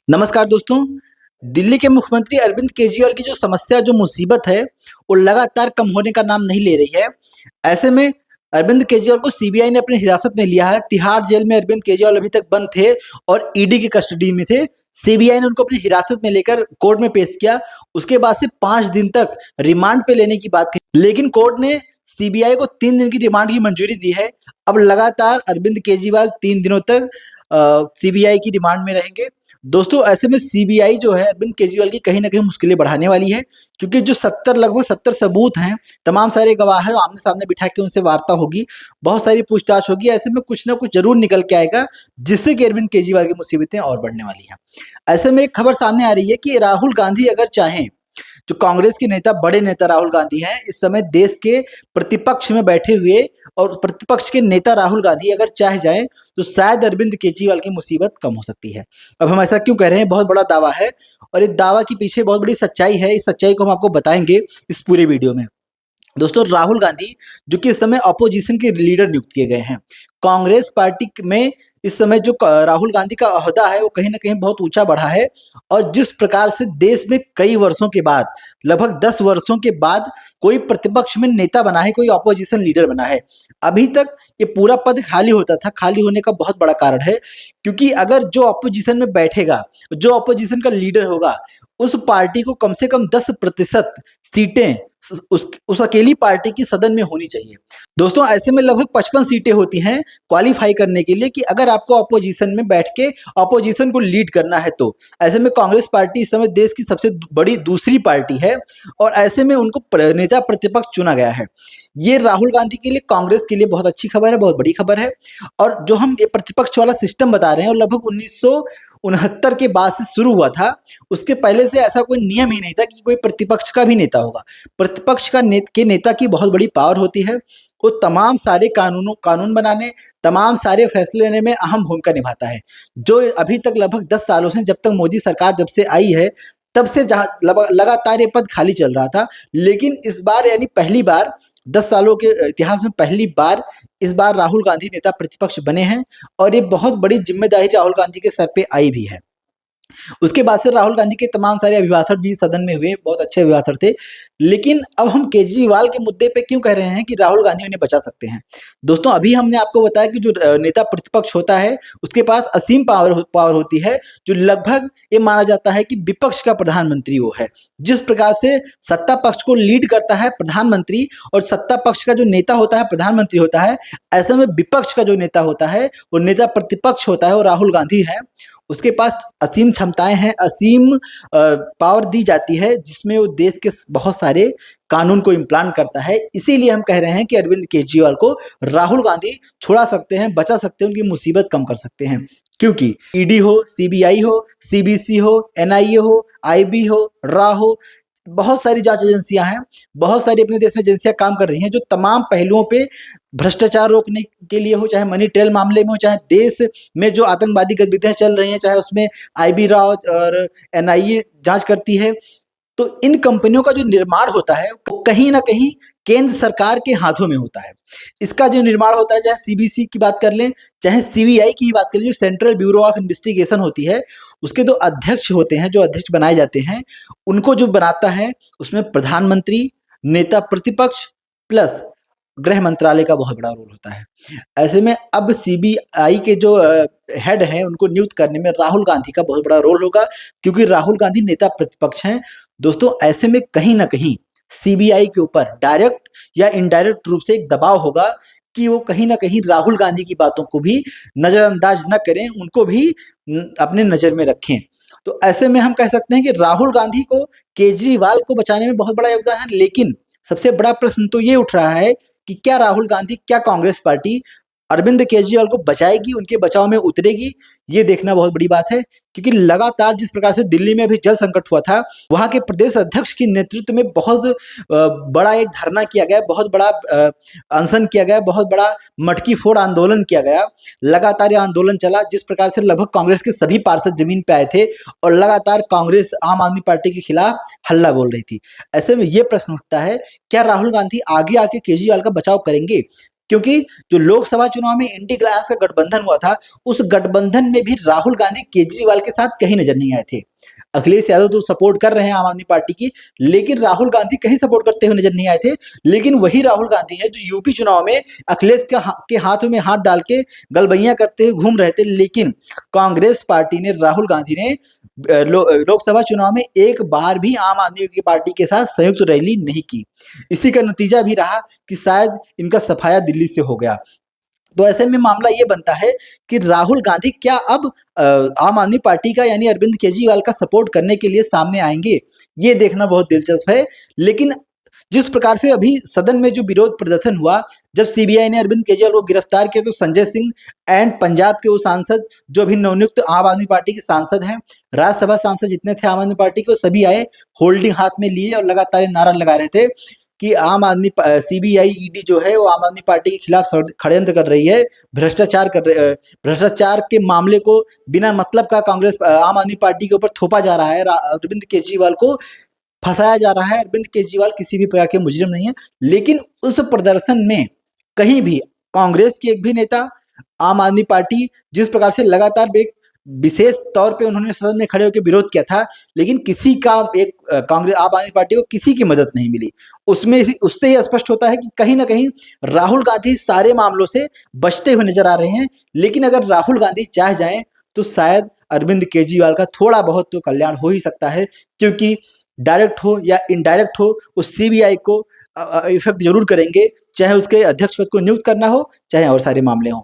नमस्कार दोस्तों। दिल्ली के मुख्यमंत्री अरविंद केजरीवाल की जो समस्या जो मुसीबत है वो लगातार कम होने का नाम नहीं ले रही है। ऐसे में अरविंद केजरीवाल को सीबीआई ने अपनी हिरासत में लिया है। तिहाड़ जेल में अरविंद केजरीवाल अभी तक बंद थे और ईडी की कस्टडी में थे। सीबीआई ने उनको अपनी हिरासत में लेकर कोर्ट में पेश किया। उसके बाद से 5 दिन तक रिमांड पे लेने की बात कही, लेकिन कोर्ट ने सीबीआई को 3 दिन की रिमांड की मंजूरी दी है। अब लगातार अरविंद केजरीवाल 3 दिनों तक सीबीआई की रिमांड में रहेंगे। दोस्तों, ऐसे में सीबीआई जो है अरविंद केजरीवाल की कहीं न कहीं मुश्किलें बढ़ाने वाली है, क्योंकि जो 70 लगभग 70 सबूत हैं, तमाम सारे गवाह हैं, आमने-सामने बिठा के उनसे वार्ता होगी, बहुत सारी पूछताछ होगी। ऐसे में कुछ न कुछ ज़रूर निकल के आएगा, जिससे कि अरविंद केजरीवाल की मुसीबतें और बढ़ने वाली हैं। ऐसे में एक खबर सामने आ रही है कि राहुल गांधी अगर चाहें, जो कांग्रेस के नेता, बड़े नेता राहुल गांधी हैं, इस समय देश के प्रतिपक्ष में बैठे हुए, और प्रतिपक्ष के नेता राहुल गांधी अगर चाह जाएं तो शायद अरविंद केजरीवाल की मुसीबत कम हो सकती है। अब हम ऐसा क्यों कह रहे हैं? बहुत बड़ा दावा है और इस दावा के पीछे बहुत बड़ी सच्चाई है। इस सच्चाई को हम आपको बताएंगे इस पूरे वीडियो में। दोस्तों, राहुल गांधी जो कि इस समय अपोजिशन के लीडर नियुक्त किए गए हैं, कांग्रेस पार्टी में इस समय जो राहुल गांधी का ओहदा है वो कहीं ना कहीं बहुत ऊंचा बढ़ा है। और जिस प्रकार से देश में कई वर्षों के बाद, लगभग 10 वर्षों के बाद कोई प्रतिपक्ष में नेता बना है, कोई अपोजिशन लीडर बना है। अभी तक ये पूरा पद खाली होता था। खाली होने का बहुत बड़ा कारण है, क्योंकि अगर जो अपोजिशन में बैठेगा, जो अपोजिशन का लीडर होगा, उस पार्टी को कम से कम 10% सीटें उस अकेली पार्टी की सदन में होनी चाहिए। दोस्तों, ऐसे में लगभग 55 सीटें होती हैं क्वालिफाई करने के लिए, कि अगर आपको अपोजिशन में बैठ के अपोजिशन को लीड करना है तो। ऐसे में कांग्रेस पार्टी इस समय देश की सबसे बड़ी दूसरी पार्टी है, और ऐसे में उनको नेता प्रतिपक्ष चुना गया है। ये राहुल गांधी के लिए, कांग्रेस के लिए बहुत अच्छी खबर है, बहुत बड़ी खबर है। और जो हम ये प्रतिपक्ष वाला सिस्टम बता रहे हैं, और लगभग 1969 के बाद से शुरू हुआ था। उसके पहले से ऐसा कोई नियम ही नहीं था कि कोई प्रतिपक्ष का भी नेता होगा। प्रतिपक्ष का नेता की बहुत बड़ी पावर होती है। वो तमाम सारे कानून बनाने, तमाम सारे फैसले लेने में अहम भूमिका निभाता है। जो अभी तक लगभग 10 सालों से, जब तक मोदी सरकार जब से आई है, तब से जहाँ लगातार ये पद खाली चल रहा था। लेकिन इस बार, यानी पहली बार 10 सालों के इतिहास में पहली बार इस बार राहुल गांधी नेता प्रतिपक्ष बने हैं, और ये बहुत बड़ी जिम्मेदारी राहुल गांधी के सर पे आई भी है। उसके बाद से राहुल गांधी के तमाम सारे अभिभाषण भी सदन में हुए, बहुत अच्छे अभिभाषण थे। लेकिन अब हम केजरीवाल के मुद्दे पे क्यों कह रहे हैं कि राहुल गांधी उन्हें बचा सकते हैं? दोस्तों, अभी हमने आपको बताया कि जो नेता प्रतिपक्ष होता है, उसके पास असीम पावर होती है, जो लगभग ये माना जाता है कि विपक्ष का प्रधानमंत्री वो है। जिस प्रकार से सत्ता पक्ष को लीड करता है प्रधानमंत्री, और सत्ता पक्ष का जो नेता होता है प्रधानमंत्री होता है, ऐसे में विपक्ष का जो नेता होता है वो नेता प्रतिपक्ष होता है, वो राहुल गांधी है। उसके पास असीम क्षमताएं हैं, असीम पावर दी जाती है, जिसमें वो देश के बहुत सारे कानून को इम्प्लांट करता है। इसीलिए हम कह रहे हैं कि अरविंद केजरीवाल को राहुल गांधी छुड़ा सकते हैं, बचा सकते हैं, उनकी मुसीबत कम कर सकते हैं। क्योंकि ईडी हो, सीबीआई हो, सीबीसी हो, एनआईए हो, आईबी हो, रा हो, बहुत सारी जांच एजेंसियां हैं, बहुत सारी अपने देश में एजेंसियां काम कर रही हैं, जो तमाम पहलुओं पे भ्रष्टाचार रोकने के लिए हो, चाहे मनी ट्रेल मामले में हो, चाहे देश में जो आतंकवादी गतिविधियां चल रही हैं, चाहे उसमें आईबी राव और एनआईए जांच करती है। तो इन कंपनियों का जो निर्माण होता है वो कहीं ना कहीं केंद्र सरकार के हाथों में होता है। इसका जो निर्माण होता है, चाहे सीबीसी की बात कर लें, चाहे सीबीआई की बात कर लें, जो सेंट्रल ब्यूरो ऑफ इन्वेस्टिगेशन होती है, उसके दो अध्यक्ष होते हैं, जो अध्यक्ष बनाए जाते हैं, उनको जो बनाता है उसमें प्रधानमंत्री, नेता प्रतिपक्ष प्लस गृह मंत्रालय का बहुत बड़ा रोल होता है। ऐसे में अब सीबीआई के जो हेड हैं, उनको नियुक्त करने में राहुल गांधी का बहुत बड़ा रोल होगा, क्योंकि राहुल गांधी नेता प्रतिपक्ष हैं। दोस्तों, ऐसे में कहीं ना कहीं सीबीआई के ऊपर डायरेक्ट या इनडायरेक्ट रूप से एक दबाव होगा कि वो कहीं ना कहीं राहुल गांधी की बातों को भी नजरअंदाज न करें, उनको भी अपने नजर में रखें। तो ऐसे में हम कह सकते हैं कि राहुल गांधी को, केजरीवाल को बचाने में बहुत बड़ा योगदान है। लेकिन सबसे बड़ा प्रश्न तो ये उठ रहा है कि क्या राहुल गांधी, क्या कांग्रेस पार्टी अरविंद केजरीवाल को बचाएगी, उनके बचाव में उतरेगी? ये देखना बहुत बड़ी बात है, क्योंकि लगातार जिस प्रकार से दिल्ली में भी जल संकट हुआ था, वहां के प्रदेश अध्यक्ष के नेतृत्व में बहुत बड़ा एक धरना किया गया, बहुत बड़ा अनशन किया गया, बहुत बड़ा मटकी फोड़ आंदोलन किया गया। लगातार ये आंदोलन चला, जिस प्रकार से लगभग कांग्रेस के सभी पार्षद जमीन पे आए थे, और लगातार कांग्रेस आम आदमी पार्टी के खिलाफ हल्ला बोल रही थी। ऐसे में ये प्रश्न उठता है, क्या राहुल गांधी आगे आके केजरीवाल का बचाव करेंगे? क्योंकि जो लोकसभा चुनाव में इंडी ग्लास का गठबंधन हुआ था, उस गठबंधन में भी राहुल गांधी केजरीवाल के साथ कहीं नजर नहीं आए थे। अखिलेश यादव तो सपोर्ट कर रहे हैं आम आदमी पार्टी की, लेकिन राहुल गांधी कहीं सपोर्ट करते हुए नजर नहीं आए थे। लेकिन वही राहुल गांधी है जो यूपी चुनाव में अखिलेश के हाथों में हाथ डाल के गलबैयां करते हुए घूम रहे थे। लेकिन कांग्रेस पार्टी ने, राहुल गांधी ने लोकसभा चुनाव में एक बार भी आम आदमी की पार्टी के साथ संयुक्त रैली नहीं की। इसी का नतीजा भी रहा कि शायद इनका सफाया दिल्ली से हो गया। तो ऐसे में मामला ये बनता है कि राहुल गांधी क्या अब आम आदमी पार्टी का यानी अरविंद केजरीवाल का सपोर्ट करने के लिए सामने आएंगे, ये देखना बहुत दिलचस्प है। लेकिन जिस प्रकार से अभी सदन में जो विरोध प्रदर्शन हुआ, जब सीबीआई ने अरविंद केजरीवाल को गिरफ्तार किया, तो संजय सिंह एंड पंजाब के वो सांसद जो अभी नवनियुक्त आम आदमी पार्टी के सांसद हैं, राज्यसभा सांसद जितने थे आम आदमी पार्टी के, सभी आए, होल्डिंग हाथ में लिए और लगातार नारा लगा रहे थे कि सीबीआई ईडी जो है वो आम आदमी पार्टी के खिलाफ षड्यंत्र कर रही है, भ्रष्टाचार के मामले को बिना मतलब का कांग्रेस आम आदमी पार्टी के ऊपर थोपा जा रहा है, अरविंद केजरीवाल को फंसाया जा रहा है। अरविंद केजरीवाल किसी भी प्रकार के मुजरिम नहीं है। लेकिन उस प्रदर्शन में कहीं भी कांग्रेस के एक भी नेता, आम आदमी पार्टी जिस प्रकार से लगातार एक विशेष तौर पे उन्होंने सदन में खड़े होकर विरोध किया था, लेकिन किसी का एक कांग्रेस आम आदमी पार्टी को किसी की मदद नहीं मिली। उससे ये स्पष्ट होता है कि कहीं ना कहीं राहुल गांधी सारे मामलों से बचते हुए नजर आ रहे हैं। लेकिन अगर राहुल गांधी चाह जाएं तो शायद अरविंद केजरीवाल का थोड़ा बहुत तो कल्याण हो ही सकता है, क्योंकि डायरेक्ट हो या इनडायरेक्ट हो, उस सीबीआई को इफेक्ट जरूर करेंगे, चाहे उसके अध्यक्ष पद को नियुक्त करना हो, चाहे और सारे मामले हों।